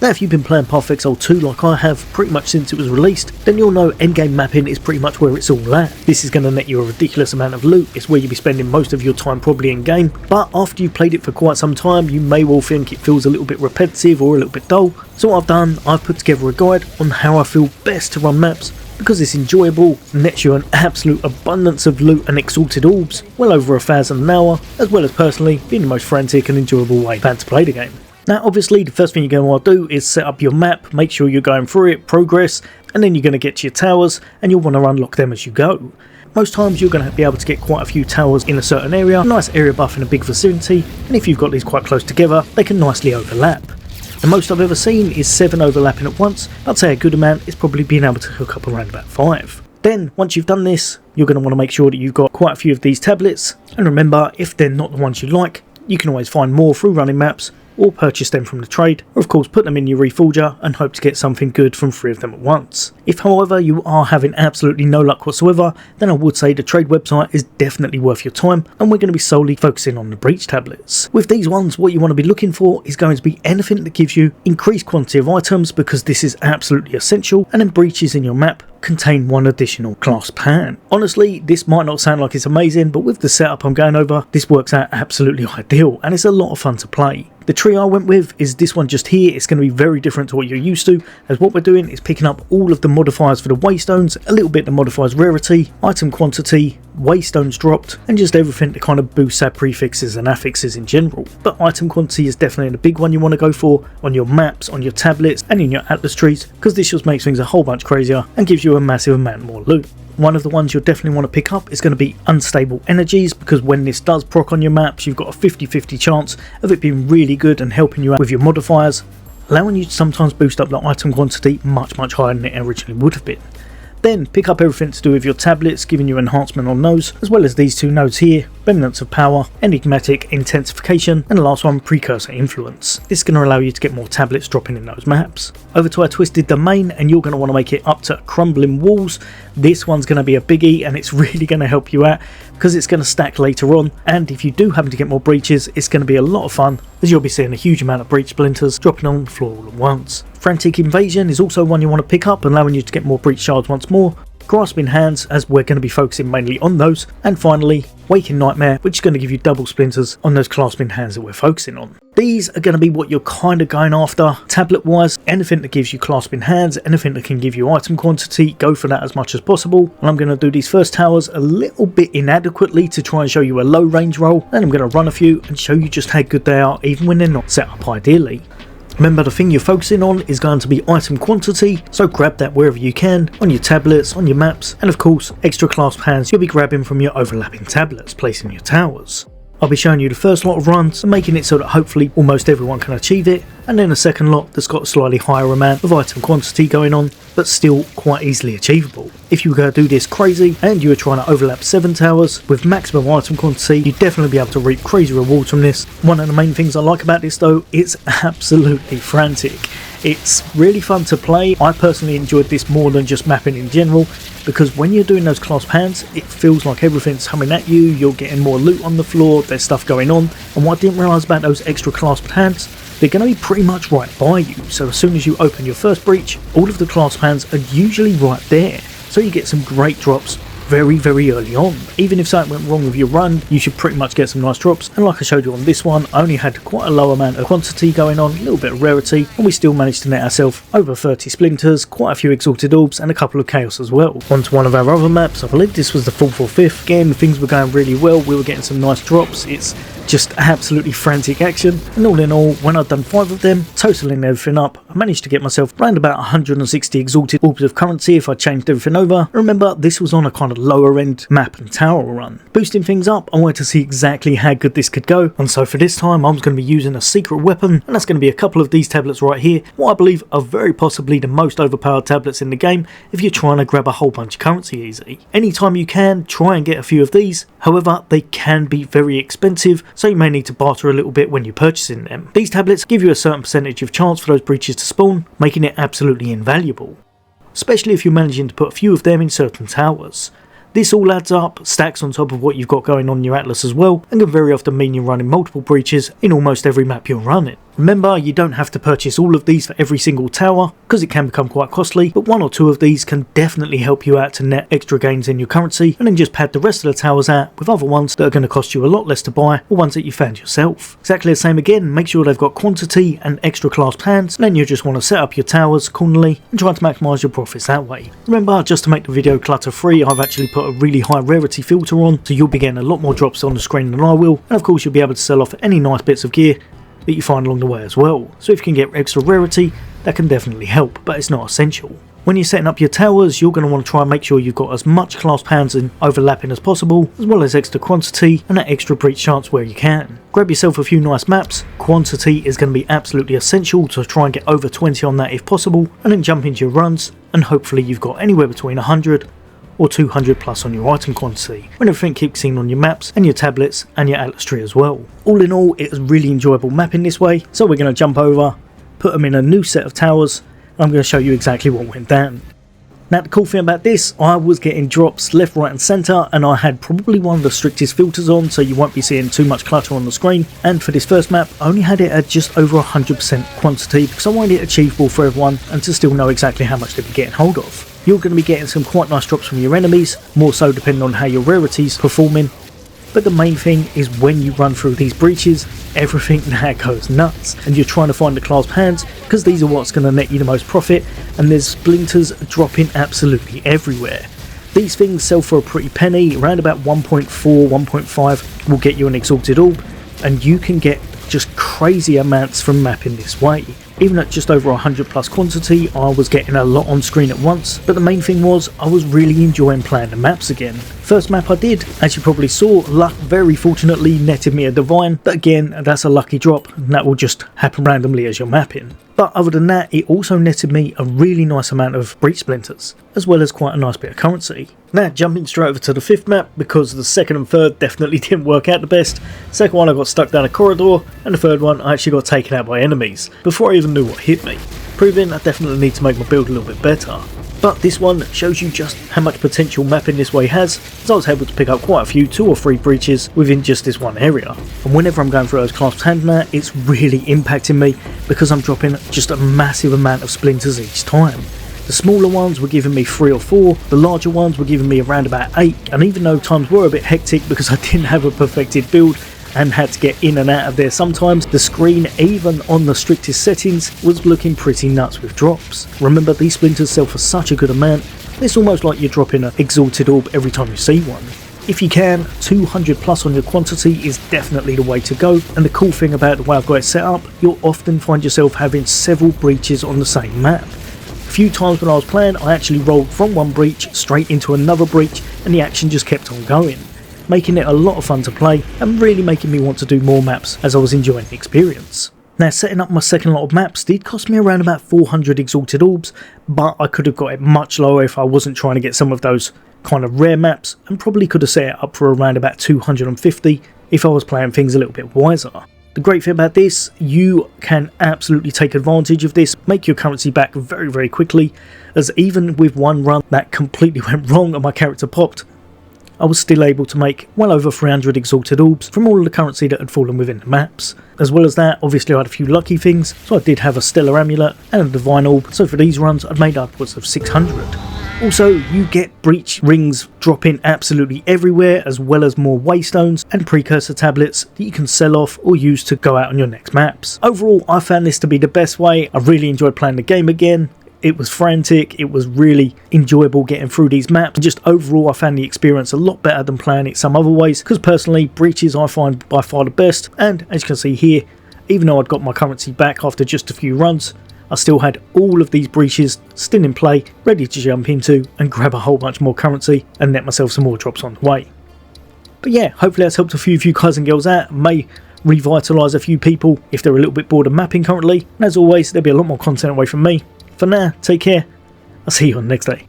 Now if you've been playing Path of Exile 2 like I have pretty much since it was released, then you'll know endgame mapping is pretty much where it's all at. This is going to net you a ridiculous amount of loot, it's where you'll be spending most of your time probably in game, but after you've played it for quite some time you may well think it feels a little bit repetitive or a little bit dull. So what I've done, I've put together a guide on how I feel best to run maps, because it's enjoyable, nets you an absolute abundance of loot and exalted orbs, well over 1,000 an hour, as well as personally being the most frantic and enjoyable way to play the game. Now obviously the first thing you're going to want to do is set up your map, make sure you're going through it, progress, and then you're going to get to your towers and you'll want to unlock them as you go. Most times you're going to be able to get quite a few towers in a certain area, a nice area buff in a big vicinity, and if you've got these quite close together they can nicely overlap. The most I've ever seen is 7 overlapping at once. I'd say a good amount is probably being able to hook up around about 5. Then once you've done this, you're going to want to make sure that you've got quite a few of these tablets, and remember, if they're not the ones you like, you can always find more through running maps or purchase them from the trade, or of course put them in your reforger and hope to get something good from 3 of them at once. If however you are having absolutely no luck whatsoever, then I would say the trade website is definitely worth your time, and we're going to be solely focusing on the breach tablets. With these ones, what you want to be looking for is going to be anything that gives you increased quantity of items, because this is absolutely essential, and then breaches in your map contain 1 additional clasp hand. Honestly, this might not sound like it's amazing, but with the setup I'm going over, this works out absolutely ideal, and it's a lot of fun to play. The tree I went with is this one just here. It's going to be very different to what you're used to, as what we're doing is picking up all of the modifiers for the waystones, a little bit that modifies rarity, item quantity, waystones dropped, and just everything to kind of boost our prefixes and affixes in general. But item quantity is definitely the big one you want to go for on your maps, on your tablets, and in your atlas trees, because this just makes things a whole bunch crazier and gives you a massive amount more loot. One of the ones you'll definitely want to pick up is going to be unstable energies, because when this does proc on your maps, you've got a 50-50 chance of it being really good and helping you out with your modifiers, allowing you to sometimes boost up the item quantity much higher than it originally would have been. Then pick up everything to do with your tablets, giving you enhancement on those, as well as these 2 nodes here, Remnants of Power, Enigmatic Intensification, and the last one, Precursor Influence. This is going to allow you to get more tablets dropping in those maps. Over to our Twisted Domain, and you're going to want to make it up to Crumbling Walls. This one's going to be a biggie, and it's really going to help you out, because it's going to stack later on, and if you do happen to get more breaches, it's going to be a lot of fun, as you'll be seeing a huge amount of breach splinters dropping on the floor all at once. Frantic Invasion is also one you want to pick up, allowing you to get more breach shards once more. Grasping Hands, as we're going to be focusing mainly on those, and finally Waking Nightmare, which is going to give you double splinters on those clasping hands that we're focusing on. These are going to be what you're kind of going after tablet wise. Anything that gives you clasping hands, anything that can give you item quantity, go for that as much as possible. And I'm going to do these first towers a little bit inadequately to try and show you a low range roll, then I'm going to run a few and show you just how good they are even when they're not set up ideally. Remember, the thing you're focusing on is going to be item quantity, so grab that wherever you can, on your tablets, on your maps, and of course extra clasp hands you'll be grabbing from your overlapping tablets placing your towers. I'll be showing you the first lot of runs and making it so that hopefully almost everyone can achieve it, and then a second lot that's got a slightly higher amount of item quantity going on, but still quite easily achievable. If you were going to do this crazy and you were trying to overlap 7 towers with maximum item quantity, you'd definitely be able to reap crazy rewards from this. One of the main things I like about this though, it's absolutely frantic. It's really fun to play. I personally enjoyed this more than just mapping in general, because when you're doing those clasp hands, it feels like everything's coming at you, you're getting more loot on the floor, there's stuff going on, and what I didn't realise about those extra clasped hands, they're going to be pretty much right by you, so as soon as you open your first breach, all of the clasp hands are usually right there, so you get some great drops very early on. Even if something went wrong with your run, you should pretty much get some nice drops, and like I showed you on this one, I only had quite a low amount of quantity going on, a little bit of rarity, and we still managed to net ourselves over 30 splinters, quite a few Exalted Orbs, and a couple of chaos as well. On to one of our other maps, I believe this was the 4th or 5th. Again, things were going really well, we were getting some nice drops, it's just absolutely frantic action, and all in all, when I'd done 5 of them, totaling everything up, I managed to get myself around about 160 Exalted Orbs of currency if I changed everything over. Remember, this was on a kind of lower end map and tower run. Boosting things up, I wanted to see exactly how good this could go, and so for this time I was going to be using a secret weapon, and that's going to be a couple of these tablets right here, what I believe are very possibly the most overpowered tablets in the game if you're trying to grab a whole bunch of currency easy. Anytime you can, try and get a few of these, however they can be very expensive, so you may need to barter a little bit when you're purchasing them. These tablets give you a certain percentage of chance for those breaches to spawn, making it absolutely invaluable, especially if you're managing to put a few of them in certain towers. This all adds up, stacks on top of what you've got going on in your atlas as well, and can very often mean you're running multiple breaches in almost every map you're running. Remember, you don't have to purchase all of these for every single tower, because it can become quite costly, but 1 or 2 of these can definitely help you out to net extra gains in your currency, and then just pad the rest of the towers out with other ones that are going to cost you a lot less to buy, or ones that you found yourself. Exactly the same again, make sure they've got quantity and extra class plans, and then you just want to set up your towers accordingly and try to maximise your profits that way. Remember, just to make the video clutter free, I've actually put a really high rarity filter on, so you'll be getting a lot more drops on the screen than I will, and of course you'll be able to sell off any nice bits of gear that you find along the way as well. So if you can get extra rarity, that can definitely help, but it's not essential. When you're setting up your towers, you're going to want to try and make sure you've got as much class pans and overlapping as possible, as well as extra quantity and that extra breach chance where you can. Grab yourself a few nice maps. Quantity is going to be absolutely essential to try and get over 20 on that if possible, and then jump into your runs, and hopefully you've got anywhere between 100 or 200 plus on your item quantity when everything kicks in on your maps and your tablets and your atlas tree as well. All in all, it was really enjoyable mapping this way, so we're going to jump over, put them in a new set of towers, and I'm going to show you exactly what went down. Now the cool thing about this, I was getting drops left, right and centre, and I had probably one of the strictest filters on, so you won't be seeing too much clutter on the screen. And for this first map, I only had it at just over 100% quantity because I wanted it achievable for everyone and to still know exactly how much they'd be getting hold of. You're going to be getting some quite nice drops from your enemies, more so depending on how your rarities performing. But the main thing is when you run through these breaches, everything now goes nuts, and you're trying to find the class pans because these are what's going to net you the most profit, and there's splinters dropping absolutely everywhere. These things sell for a pretty penny, around about 1.4, 1.5 will get you an Exalted Orb, and you can get just crazy amounts from mapping this way. Even at just over 100 plus quantity, I was getting a lot on screen at once, but the main thing was I was really enjoying playing the maps again. First map I did, as you probably saw, luck very fortunately netted me a divine, but again, that's a lucky drop, and that will just happen randomly as you're mapping. But other than that, it also netted me a really nice amount of breach splinters, as well as quite a nice bit of currency. Now jumping straight over to the 5th map, because the 2nd and 3rd definitely didn't work out the best. Second one I got stuck down a corridor, and the 3rd one I actually got taken out by enemies, before I even knew what hit me, proving I definitely need to make my build a little bit better. But this one shows you just how much potential mapping this way has, as I was able to pick up quite a few 2 or 3 breaches within just this one area. And whenever I'm going through those class hand now, it's really impacting me because I'm dropping just a massive amount of splinters each time. The smaller ones were giving me 3 or 4, the larger ones were giving me around about 8, and even though times were a bit hectic because I didn't have a perfected build and had to get in and out of there sometimes, the screen, even on the strictest settings, was looking pretty nuts with drops. Remember, these splinters sell for such a good amount, it's almost like you're dropping an Exalted Orb every time you see one. If you can, 200 plus on your quantity is definitely the way to go, and the cool thing about the way I've got it set up, you'll often find yourself having several breaches on the same map. A few times when I was playing, I actually rolled from one breach straight into another breach, and the action just kept on going, making it a lot of fun to play and really making me want to do more maps as I was enjoying the experience. Now setting up my second lot of maps did cost me around about 400 Exalted Orbs, but I could have got it much lower if I wasn't trying to get some of those kind of rare maps, and probably could have set it up for around about 250 if I was playing things a little bit wiser. The great thing about this, you can absolutely take advantage of this, make your currency back very, very quickly, as even with one run that completely went wrong and my character popped, I was still able to make well over 300 Exalted Orbs from all of the currency that had fallen within the maps. As well as that, obviously I had a few lucky things, so I did have a Stellar Amulet and a Divine Orb, so for these runs I'd made upwards of 600. Also, you get breach rings dropping absolutely everywhere, as well as more waystones and precursor tablets that you can sell off or use to go out on your next maps. Overall, I found this to be the best way. I really enjoyed playing the game again. It was frantic, it was really enjoyable getting through these maps. Just overall I found the experience a lot better than playing it some other ways, because personally breaches I find by far the best, and as you can see here, even though I'd got my currency back after just a few runs, I still had all of these breaches still in play, ready to jump into and grab a whole bunch more currency and net myself some more drops on the way. But yeah, hopefully that's helped a few of you guys and girls out, may revitalise a few people if they're a little bit bored of mapping currently, and as always there'll be a lot more content away from me. For now, take care, I'll see you on the next day.